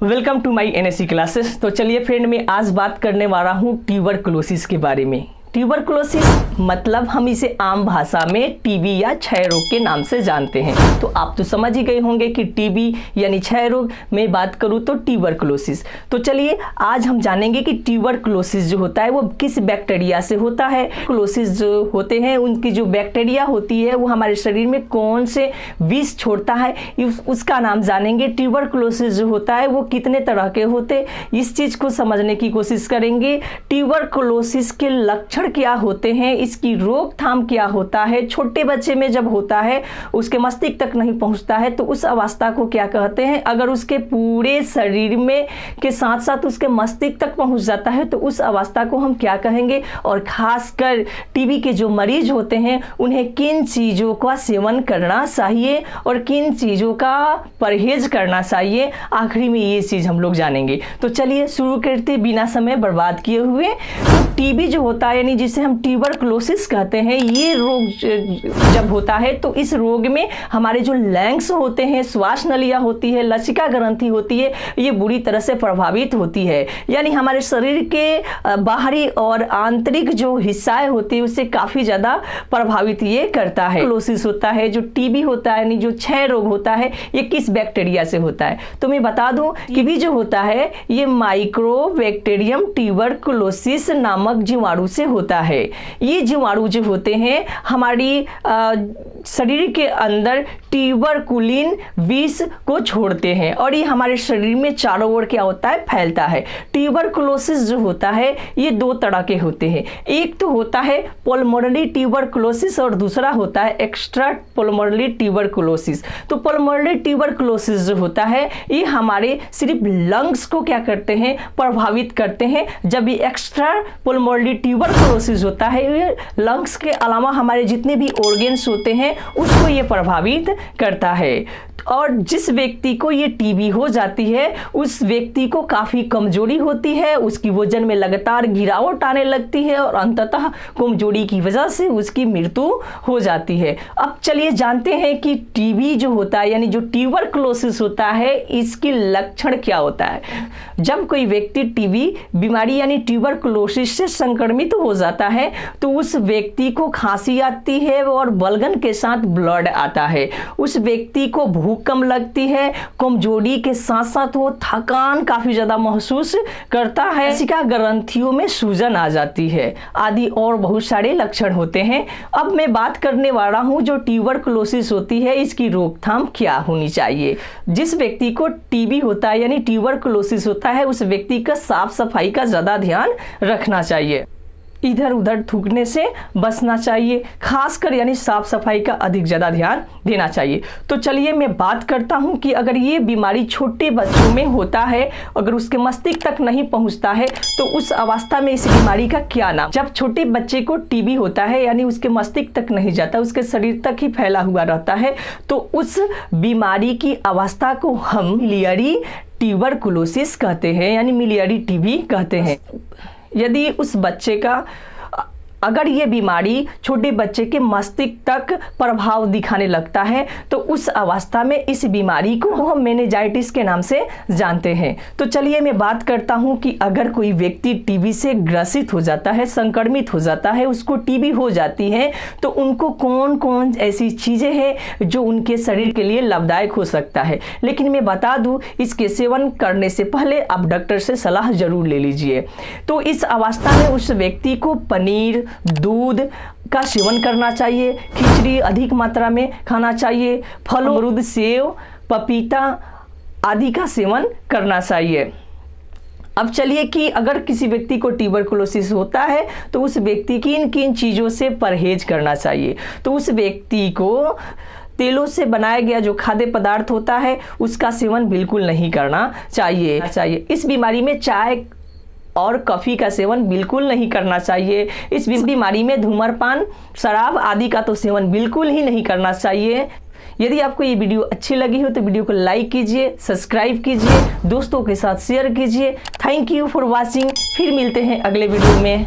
Welcome to my NSC classes. तो चलिए friend, मैं आज बात करने वाला हूँ ट्यूबरकुलोसिस के बारे में। ट्यूबरकुलोसिस मतलब हम इसे आम भाषा में टीबी या क्षय रोग के नाम से जानते हैं। तो आप तो समझ ही गए होंगे कि टीबी यानी क्षय रोग में बात करूँ तो ट्यूबरकुलोसिस। तो चलिए आज हम जानेंगे कि ट्यूबरकुलोसिस जो होता है वो किस बैक्टीरिया से होता है। क्लोसिस जो होते हैं उनकी जो बैक्टीरिया होती है वो हमारे शरीर में कौन से विष छोड़ता है उसका नाम जानेंगे। ट्यूबरकुलोसिस जो होता है वो कितने तरह के होते, इस चीज़ को समझने की कोशिश करेंगे। ट्यूबरकुलोसिस के लक्षण क्या होते हैं, इसकी रोकथाम क्या होता है, छोटे बच्चे में जब होता है उसके मस्तिष्क तक नहीं पहुंचता है तो उस अवस्था को क्या कहते हैं, अगर उसके पूरे शरीर में के साथ साथ उसके मस्तिष्क तक पहुंच जाता है तो उस अवस्था को हम क्या कहेंगे। और खासकर टीबी के जो मरीज होते हैं उन्हें किन चीज़ों का सेवन करना चाहिए और किन चीज़ों का परहेज करना चाहिए, आखिरी में ये चीज़ हम लोग जानेंगे। तो चलिए शुरू करते बिना समय बर्बाद किए हुए। तो टीबी जो होता है यानी जिसे हम ट्यूबरकुलोसिस कहते हैं, ये रोग जब होता है तो इस रोग में हमारे जो लंग्स होते हैं, श्वास नलियाँ होती है, लसिका ग्रंथि होती है, ये बुरी तरह से प्रभावित होती है। यानी हमारे शरीर के बाहरी और आंतरिक जो हिस्साएं होती है उससे काफ़ी ज़्यादा प्रभावित ये करता है। क्लोसिस होता है, जो टीबी होता है यानी जो क्षय रोग होता है, ये किस बैक्टीरिया से होता है। तो मैं बता दूं कि भी जो होता है ये माइक्रोबैक्टीरियम ट्यूबरकुलोसिस नामक जीवाणु से होता है। ये जीवाणु जो होते हैं हमारी शरीर के अंदर ट्यूबरकुलिन विष को छोड़ते हैं और ये हमारे शरीर में चारों ओर क्या होता है, फैलता है। ट्यूबरकुलोसिस जो होता है ये दो तरह के होते हैं, एक तो होता है पल्मोनरी ट्यूबरकुलोसिस और दूसरा होता है एक्स्ट्रा पल्मोनरी ट्यूबरकुलोसिस। तो पल्मोनरी ट्यूबरकुलोसिस जो होता है ये हमारे सिर्फ लंग्स को क्या करते हैं, प्रभावित करते हैं। जब ये एक्स्ट्रा पल्मोनरी ट्यूबरकुलोसिस होता है ये लंग्स के अलावा हमारे जितने भी ऑर्गन्स होते हैं उसको ये प्रभावित करता है। और जिस व्यक्ति को ये टीबी हो जाती है उस व्यक्ति को काफ़ी कमजोरी होती है, उसकी वजन में लगातार गिरावट आने लगती है और अंततः कमजोरी की वजह से उसकी मृत्यु हो जाती है। अब चलिए जानते हैं कि टीबी जो होता है यानी जो ट्यूबरकुलोसिस होता है इसकी लक्षण क्या होता है। जब कोई व्यक्ति टीबी बीमारी यानी ट्यूबरकुलोसिस से संक्रमित हो जाता है तो उस व्यक्ति को खांसी आती है और बलगन के साथ ब्लड आता है, उस व्यक्ति को भूख कम लगती है, कमजोरी के साथ साथ वो थकान काफी ज्यादा महसूस करता है, लसिका ग्रंथियों में सूजन आ जाती है आदि और बहुत सारे लक्षण होते हैं। अब मैं बात करने वाला हूं जो ट्यूबरकुलोसिस होती है इसकी रोकथाम क्या होनी चाहिए। जिस व्यक्ति को टीबी होता है यानी ट्यूबरकुलोसिस होता है उस व्यक्ति का साफ सफाई का ज्यादा ध्यान रखना चाहिए, इधर उधर थूकने से बचना चाहिए, खासकर यानी साफ सफाई का अधिक ज़्यादा ध्यान देना चाहिए। तो चलिए मैं बात करता हूं कि अगर ये बीमारी छोटे बच्चों में होता है, अगर उसके मस्तिष्क तक नहीं पहुंचता है तो उस अवस्था में इस बीमारी का क्या नाम। जब छोटे बच्चे को टीबी होता है यानी उसके मस्तिष्क तक नहीं जाता, उसके शरीर तक ही फैला हुआ रहता है, तो उस बीमारी की अवस्था को हम मिलियरी ट्यूबरकुलोसिस कहते हैं यानी मिलियरी टीबी कहते हैं। यदि उस बच्चे का अगर ये बीमारी छोटे बच्चे के मस्तिष्क तक प्रभाव दिखाने लगता है तो उस अवस्था में इस बीमारी को हम मेनिंजाइटिस के नाम से जानते हैं। तो चलिए मैं बात करता हूँ कि अगर कोई व्यक्ति टीबी से ग्रसित हो जाता है, संक्रमित हो जाता है, उसको टीबी हो जाती है तो उनको कौन कौन ऐसी चीज़ें हैं जो उनके शरीर के लिए लाभदायक हो सकता है। लेकिन मैं बता दूँ इसके सेवन करने से पहले आप डॉक्टर से सलाह जरूर ले लीजिए। तो इस अवस्था में उस व्यक्ति को पनीर, दूध का सेवन करना चाहिए, खिचड़ी अधिक मात्रा में खाना चाहिए, फल, अमरूद, सेव, पपीता आदि का सेवन करना चाहिए। अब चलिए कि अगर किसी व्यक्ति को ट्यूबरकुलोसिस होता है तो उस व्यक्ति की इन किन चीज़ों से परहेज करना चाहिए। तो उस व्यक्ति को तेलों से बनाया गया जो खाद्य पदार्थ होता है उसका सेवन बिल्कुल नहीं करना चाहिए। इस बीमारी में चाय और कॉफ़ी का सेवन बिल्कुल नहीं करना चाहिए। इस बीमारी में धूम्रपान, शराब आदि का तो सेवन बिल्कुल ही नहीं करना चाहिए। यदि आपको ये वीडियो अच्छी लगी हो तो वीडियो को लाइक कीजिए, सब्सक्राइब कीजिए, दोस्तों के साथ शेयर कीजिए। Thank you for watching. फिर मिलते हैं अगले वीडियो में।